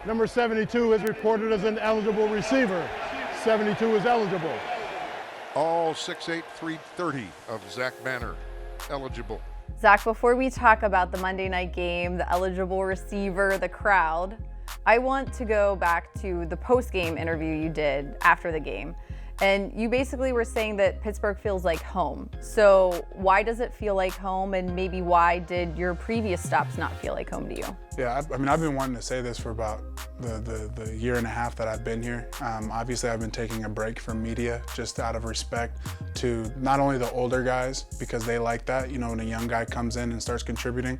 Number 72 is reported as an eligible receiver. 72 is eligible. All 6'8", 330 of Zach Banner eligible. Zach, before we talk about the Monday night game, the eligible receiver, the crowd, I want to go back to the post-game interview you did after the game. And you basically were saying that Pittsburgh feels like home. So why does it feel like home, and maybe why did your previous stops not feel like home to you? Yeah, I mean, I've been wanting to say this for about the year and a half that I've been here. Obviously, I've been taking a break from media just out of respect to not only the older guys, because they like that, you know, when a young guy comes in and starts contributing.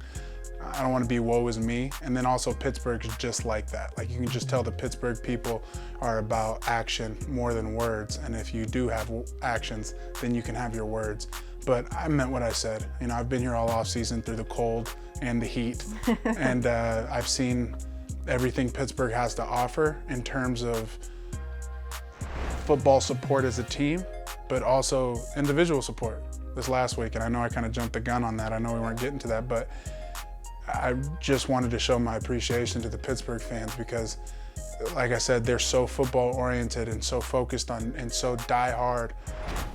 I don't want to be woe is me. And then also Pittsburgh is just like that. Like, you can just tell the Pittsburgh people are about action more than words. And if you do have actions, then you can have your words. But I meant what I said. You know, I've been here all off season through the cold and the heat. And I've seen everything Pittsburgh has to offer in terms of football support as a team, but also individual support this last week. And I know I kind of jumped the gun on that. I know we weren't getting to that, but I just wanted to show my appreciation to the Pittsburgh fans because, like I said, they're so football oriented and so focused on and so die-hard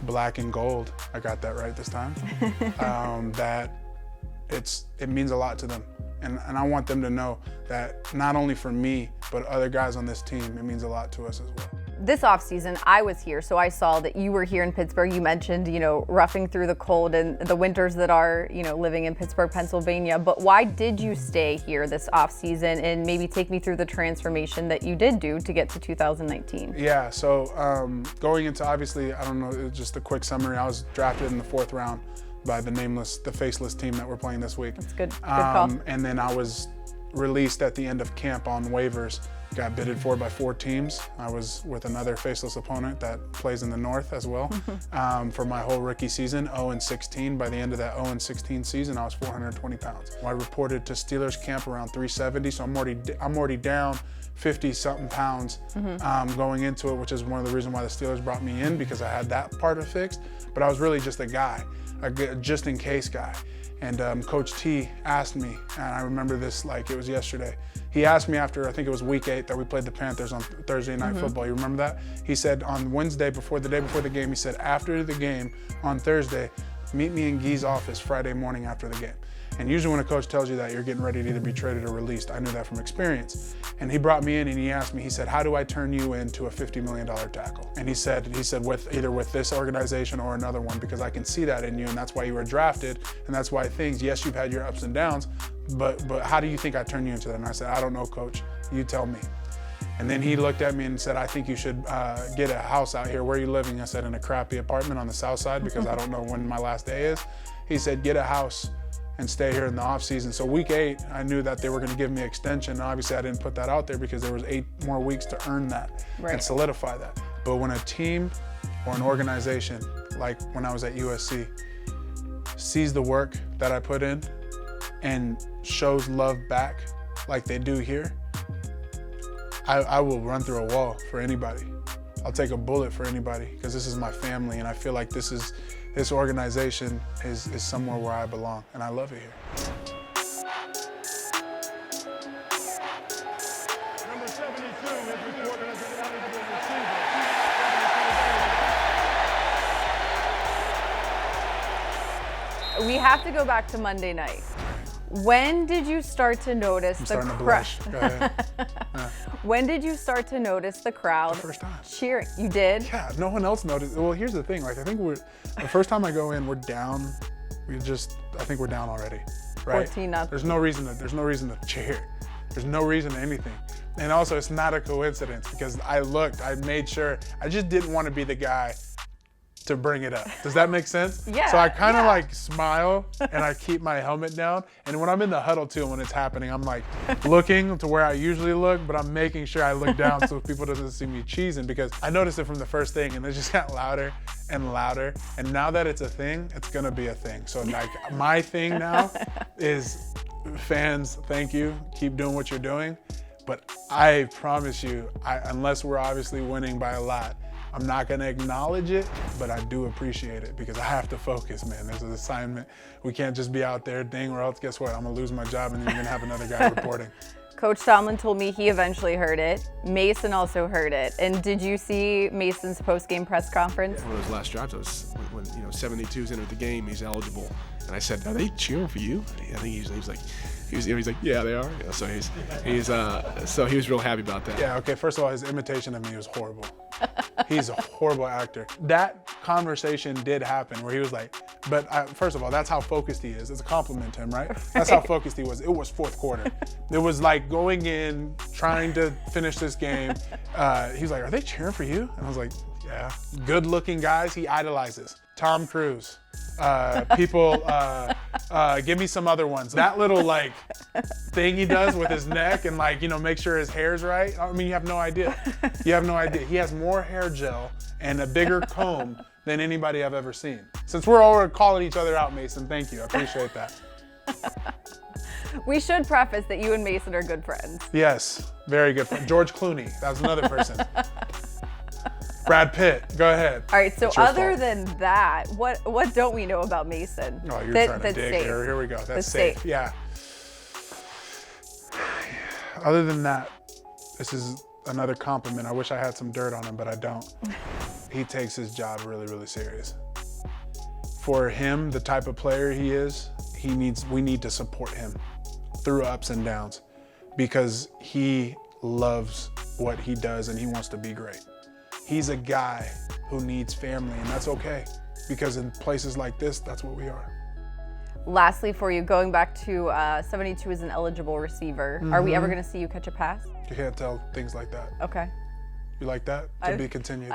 black and gold. I got that right this time. That it means a lot to them. And I want them to know that not only for me, but other guys on this team, it means a lot to us as well. This offseason, I was here, so I saw that you were here in Pittsburgh. You mentioned, you know, roughing through the cold and the winters that are, you know, living in Pittsburgh, Pennsylvania. But why did you stay here this offseason, and maybe take me through the transformation that you did do to get to 2019? Yeah, so going into, obviously, I don't know, just a quick summary. I was drafted in the 4th round by the faceless team that we're playing this week. That's good call. And then I was released at the end of camp on waivers. Got bidded for by 4 teams. I was with another faceless opponent that plays in the North as well. For my whole rookie season, 0-16. By the end of that 0-16 season, I was 420 pounds. I reported to Steelers camp around 370, so I'm already down 50-something pounds going into it, which is one of the reasons why the Steelers brought me in, because I had that part of fixed. But I was really just a guy, a just-in-case guy. And Coach T asked me, and I remember this like it was yesterday. He asked me after, I think it was week 8 that we played the Panthers on Thursday Night Football. You remember that? He said on Wednesday, the day before the game, he said, after the game on Thursday, meet me in Guy's office Friday morning after the game. And usually when a coach tells you that, you're getting ready to either be traded or released. I knew that from experience. And he brought me in and he asked me, he said, how do I turn you into a $50 million tackle? And he said either with this organization or another one, because I can see that in you, and that's why you were drafted, and that's why yes, you've had your ups and downs, but how do you think I turn you into that? And I said, I don't know, coach, you tell me. And then he looked at me and said, I think you should get a house out here. Where are you living? I said, in a crappy apartment on the south side, because I don't know when my last day is. He said, get a house and stay here in the off season. So week 8, I knew that they were going to give me extension. And obviously I didn't put that out there because there was 8 more weeks to earn that and solidify that. But when a team or an organization, like when I was at USC, sees the work that I put in and shows love back like they do here, I will run through a wall for anybody. I'll take a bullet for anybody, because this is my family, and I feel like this organization is somewhere where I belong, and I love it here. Number 72 is reported as an eligible receiver. We have to go back to Monday night. When did you start to notice the crowd? When did you start to notice the crowd First time. cheering? You did? Yeah, no one else noticed. Well, here's the thing. Like, I think the first time I go in, we're down. I think we're down already, right? 14-0. There's no reason to cheer. There's no reason to anything. And also, it's not a coincidence, because I made sure. I just didn't want to be the guy to bring it up. Does that make sense? Yeah. So I kind of like smile and I keep my helmet down. And when I'm in the huddle too, when it's happening, I'm like looking to where I usually look, but I'm making sure I look down so people doesn't see me cheesing, because I noticed it from the first thing and it just got louder and louder. And now that it's a thing, it's gonna be a thing. So like my thing now is, fans, thank you, keep doing what you're doing. But I promise you, unless we're obviously winning by a lot, I'm not gonna acknowledge it, but I do appreciate it, because I have to focus, man. There's an assignment. We can't just be out there, dang, or else guess what? I'm gonna lose my job and then you're gonna have another guy reporting. Coach Tomlin told me he eventually heard it. Mason also heard it. And did you see Mason's post-game press conference? One of those last drives, when 72's entered the game, he's eligible. And I said, "Are they cheering for you?" I think he was like, "Yeah, they are." So he was real happy about that. Yeah, okay, first of all, his imitation of me was horrible. He's a horrible actor. That conversation did happen where he was like, first of all, that's how focused he is. It's a compliment to him, right? That's how focused he was. It was fourth quarter. It was like going in, trying to finish this game. He was like, "Are they cheering for you?" And I was like, "Yeah." Good looking guys he idolizes. Tom Cruise. Give me some other ones. That little like thing he does with his neck and make sure his hair's right. I mean, you have no idea. You have no idea. He has more hair gel and a bigger comb than anybody I've ever seen. Since we're all calling each other out, Mason, thank you. I appreciate that. We should preface that you and Mason are good friends. Yes, very good friend. George Clooney, that was another person. Brad Pitt, go ahead. All right, so It's your other fault. than that, what don't we know about Mason? Oh, you're trying to that's dig safe. here. Here we go. That's That's safe. safe. Yeah. Other than that, this is another compliment. I wish I had some dirt on him, but I don't. He takes his job really, really serious. For him, the type of player he is, we need to support him through ups and downs because he loves what he does and he wants to be great. He's a guy who needs family, and that's okay because in places like this, that's what we are. Lastly, for you, going back to 72 as an eligible receiver, are we ever going to see you catch a pass? You can't tell things like that. Okay. You like that? To be continued.